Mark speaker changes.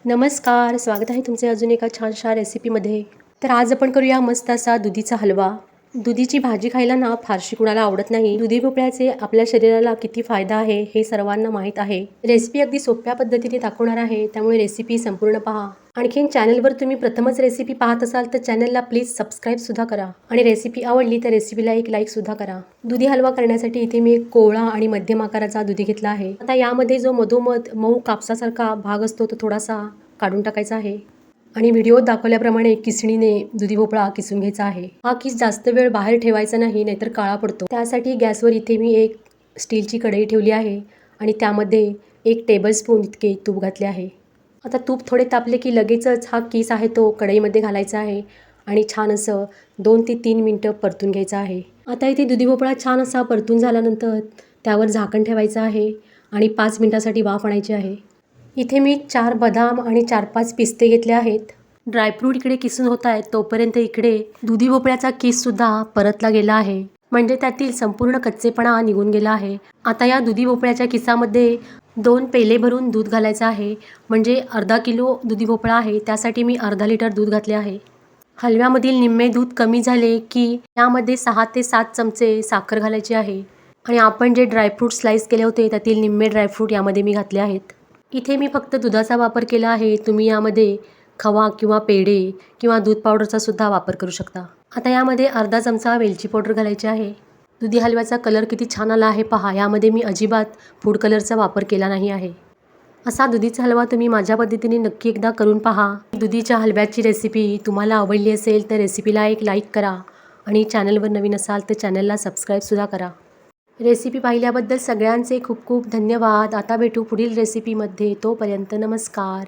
Speaker 1: नमस्कार, स्वागत आहे तुमचे अजून एका छानशा रेसिपीमध्ये. तर आज आपण करूया मस्त असा दुधीचा हलवा. दुधीची भाजी खायला ना फारशी कुणाला आवडत नाही. दुधी भोपळ्याचे आपल्या शरीराला किती फायदा आहे हे सर्वांना माहीत आहे. रेसिपी अगदी सोप्या पद्धतीने दाखवणार आहे, त्यामुळे रेसिपी संपूर्ण पहा. आणखीन चॅनलवर तुम्ही प्रथमच रेसिपी पाहत असाल तर चॅनलला प्लीज सबस्क्राईब सुद्धा करा आणि रेसिपी आवडली तर रेसिपीला एक लाईक सुद्धा करा. दुधी हलवा करण्यासाठी इथे मी एक कोवळा आणि मध्यम आकाराचा दुधी घेतला आहे. आता यामध्ये जो मधोमध मऊ कापसासारखा भाग असतो तो थोडासा काढून टाकायचा आहे आणि व्हिडिओत दाखवल्याप्रमाणे किसणीने दुधी भोपळा किसून घ्यायचा आहे. हा किस जास्त वेळ बाहेर ठेवायचा नाही, नाहीतर काळा पडतो. त्यासाठी गॅसवर इथे मी एक स्टीलची कढई ठेवली आहे आणि त्यामध्ये 1 टेबलस्पून इतके तूप घातले आहे. आता तूप थोडे तापले की लगेचच हा किस आहे तो कढईमध्ये घालायचा आहे आणि छान असं 2 ते 3 मिनटं परतून घ्यायचं आहे. आता इथे दुधी भोपळा छान असा परतून झाल्यानंतर त्यावर झाकण ठेवायचं आहे आणि 5 मिनिटासाठी वाफ आणायची आहे. इथे मी 4 बदाम आणि 4-5 पिस्ते घेतले आहेत. ड्रायफ्रूट इकडे किसून होत आहेत तोपर्यंत इकडे दुधी भोपळ्याचा किससुद्धा परतला गेला आहे, म्हणजे त्यातील संपूर्ण कच्चेपणा निघून गेला आहे. आता या दुधी भोपळ्याच्या किसामध्ये 2 पेले भरून दूध घालायचं आहे, म्हणजे अर्धा किलो दुधी भोपळा आहे त्यासाठी मी अर्धा लिटर दूध घातले आहे. हलव्यामधील निम्मे दूध कमी झाले की यामध्ये 6 ते 7 चमचे साखर घालायची आहे आणि आपण जे ड्रायफ्रूट स्लाइस केले होते त्यातील निम्मे ड्रायफ्रूट यामध्ये मी घातले आहेत. इथे मी फक्त दुधाचा वापर केला आहे. तुम्ही यामध्ये खवा किंवा पेढे किंवा दूध पावडरचा सुद्धा वापर करू शकता. आता यामध्ये अर्धा चमचा वेलची पावडर घालायची आहे. दुधी हलव्याचा कलर किती छान आला आहे पहा. यामध्ये मी अजिबात फूड कलरचा वापर केला नाही आहे. असा दुधीचा हलवा तुम्ही माझ्या पद्धतीने नक्की एकदा करून पहा. दुधीच्या हलव्याची रेसिपी तुम्हाला आवडली असेल तर रेसिपीला एक लाईक करा आणि चॅनलवर नवीन असाल तर चॅनलला सबस्क्राईबसुद्धा करा. रेसिपी पाहिल्याबद्दल सगळ्यांचे खूप खूप धन्यवाद. आता भेटू पुढील रेसिपीमध्ये. तोपर्यंत नमस्कार.